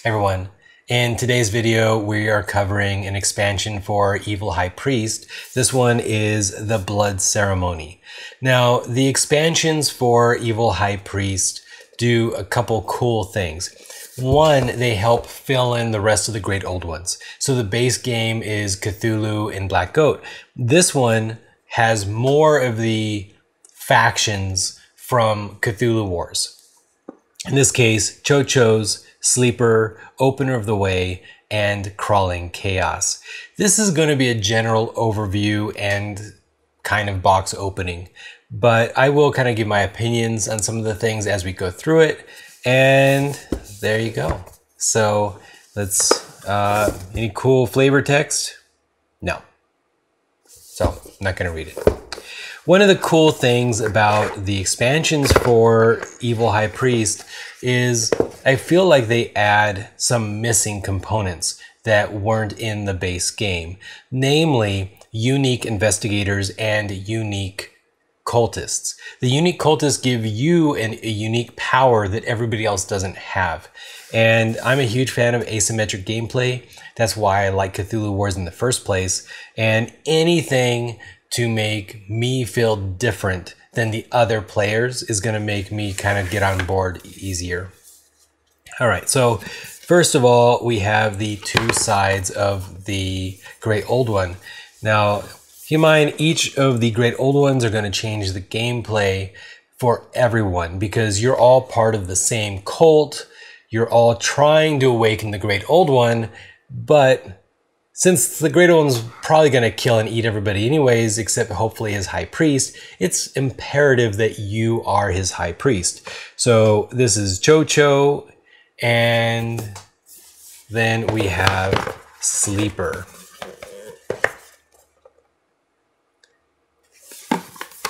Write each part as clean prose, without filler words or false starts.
Everyone, in today's video we are covering an expansion for Evil High Priest. This one is the Blood Ceremony. Now the expansions for Evil High Priest do a couple cool things. One, they help fill in the rest of the great old ones. So the base game is Cthulhu and Black Goat. This one has more of the factions from Cthulhu Wars. In this case, Cho-Cho's, Sleeper, Opener of the Way, and Crawling Chaos. This is going to be a general overview and kind of box opening, but I will kind of give my opinions on some of the things as we go through it, and there you go. So let's, any cool flavor text? No. So I'm not going to read it. One of the cool things about the expansions for Evil High Priest is I feel like they add some missing components that weren't in the base game, namely unique investigators and unique cultists. The unique cultists give you a unique power that everybody else doesn't have. And I'm a huge fan of asymmetric gameplay. That's why I like Cthulhu Wars in the first place. And anything to make me feel different than the other players is going to make me kind of get on board easier. All right, so first of all, we have the two sides of the Great Old One. Now, keep in mind, each of the Great Old Ones are going to change the gameplay for everyone because you're all part of the same cult. You're all trying to awaken the Great Old One, but since the Great Old One's probably going to kill and eat everybody anyways, except hopefully his High Priest, it's imperative that you are his High Priest. So this is Cho-Cho, and then we have Sleeper.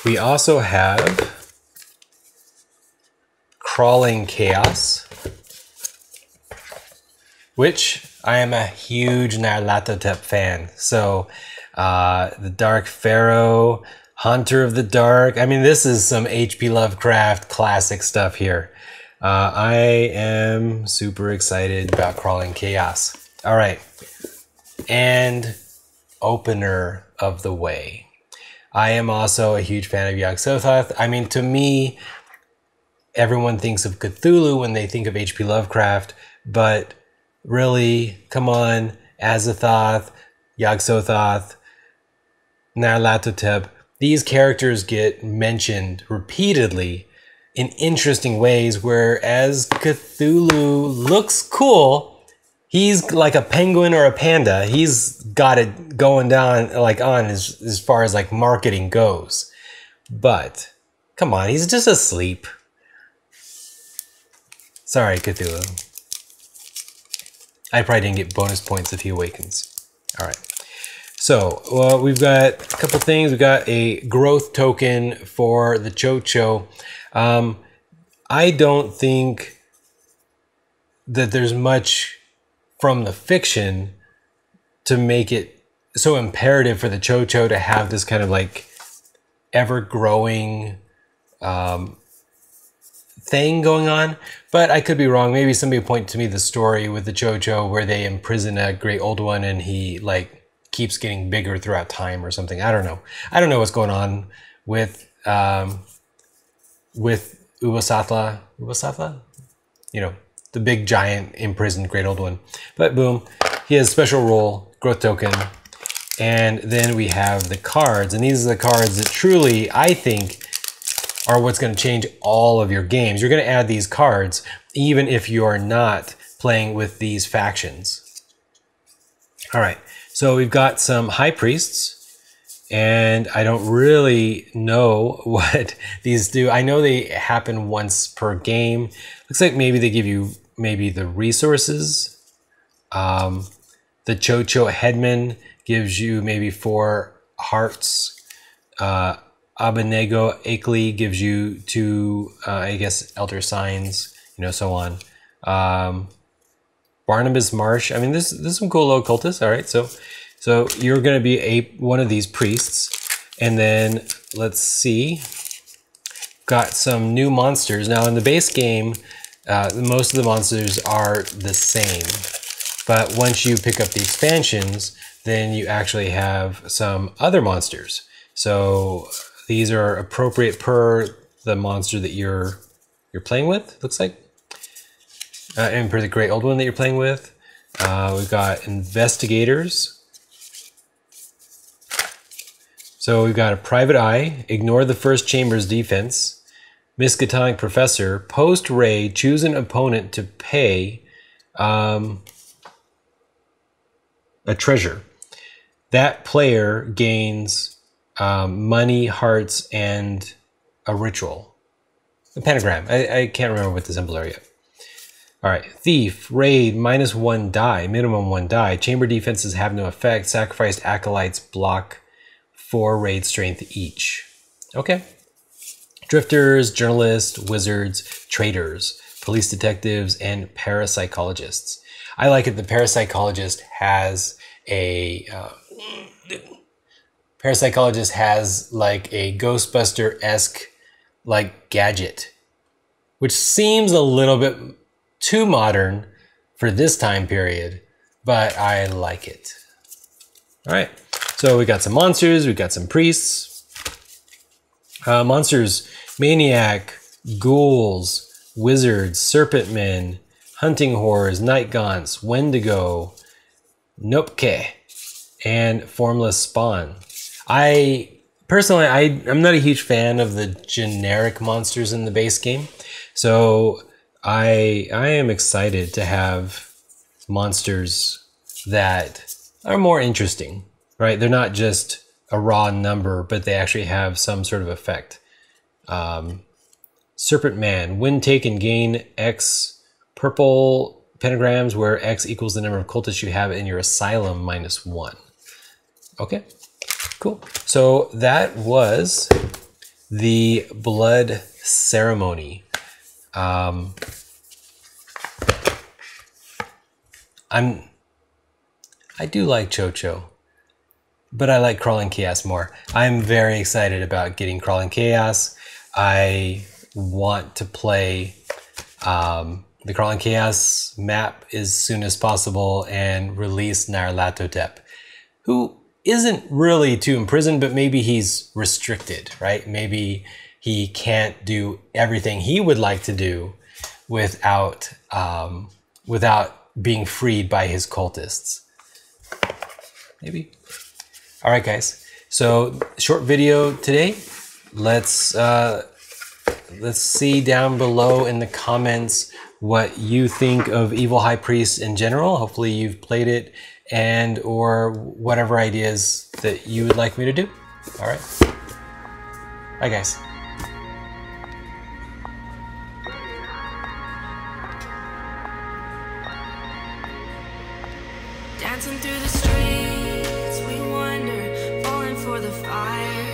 We also have Crawling Chaos, which I am a huge Nyarlathotep fan. So the Dark Pharaoh, Hunter of the Dark. I mean, this is some H.P. Lovecraft classic stuff here. I am super excited about Crawling Chaos. All right. And Opener of the Way. I am also a huge fan of Yog-Sothoth. I mean, to me, everyone thinks of Cthulhu when they think of H.P. Lovecraft, but really, come on, Azathoth, Yog-Sothoth, Nyarlathotep, these characters get mentioned repeatedly in interesting ways, whereas Cthulhu looks cool. He's like a penguin or a panda. He's got it going down like on as far as like marketing goes. But come on, he's just asleep. Sorry, Cthulhu. I probably didn't get bonus points if he awakens. All right. So we've got a couple things. We've got a growth token for the Cho-Cho. I don't think that there's much from the fiction to make it so imperative for the Cho-Cho to have this kind of like ever-growing thing going on, but I could be wrong. Maybe somebody point to me the story with the Cho-Cho where they imprison a Great Old One and he like keeps getting bigger throughout time or something. I don't know. I don't know what's going on with Ubasatha, you know, the big giant imprisoned Great Old One. But boom, he has a special role, growth token, and then we have the cards, and these are the cards that truly I think are what's going to change all of your games. You're going to add these cards even if you are not playing with these factions. All right, so we've got some High Priests, and I don't really know what these do. I know they happen once per game. Looks like maybe they give you maybe the resources. The Cho-Cho Headman gives you maybe 4 hearts. Abednego Akeley gives you 2, I guess, Elder Signs, you know, so on. Barnabas Marsh. I mean, there's some cool little cultists. All right, so you're going to be one of these priests, and then let's see. Got some new monsters now in the base game. Most of the monsters are the same, but once you pick up the expansions, then you actually have some other monsters. So these are appropriate per the monster that you're playing with, looks like. And for the Great Old One that you're playing with. We've got investigators. So we've got a private eye, ignore the first chamber's defense. Miskatonic Professor, post raid, choose an opponent to pay a treasure. That player gains money, hearts, and a ritual. A pentagram. I can't remember what the symbols are yet. All right, Thief, raid, -1 die, minimum 1 die. Chamber defenses have no effect. Sacrificed acolytes block 4 raid strength each. Okay. Drifters, journalists, wizards, traders, police detectives, and parapsychologists. I like it. The parapsychologist has like a Ghostbuster-esque like gadget, which seems a little bit too modern for this time period, but I like it. All right, so we got some monsters, we got some priests. Monsters, maniac, ghouls, wizards, serpent men, hunting horrors, night gaunts, wendigo, nopke, and formless spawn. Personally, I'm not a huge fan of the generic monsters in the base game, so I am excited to have monsters that are more interesting, right? They're not just a raw number, but they actually have some sort of effect. Serpent Man, when taken, gain X purple pentagrams where X equals the number of cultists you have in your asylum -1. Okay, cool. So that was the Blood Ceremony. I do like Cho-Cho, but I like Crawling Chaos more. I'm very excited about getting Crawling Chaos. I want to play the Crawling Chaos map as soon as possible and release Nyarlathotep, who isn't really too imprisoned, but maybe he's restricted, right? Maybe he can't do everything he would like to do without being freed by his cultists. Maybe. All right, guys. So short video today. Let's see down below in the comments what you think of Evil High Priest in general. Hopefully you've played it, and or whatever ideas that you would like me to do. All right. Bye, guys. Dancing through the streets, we wander, falling for the fire.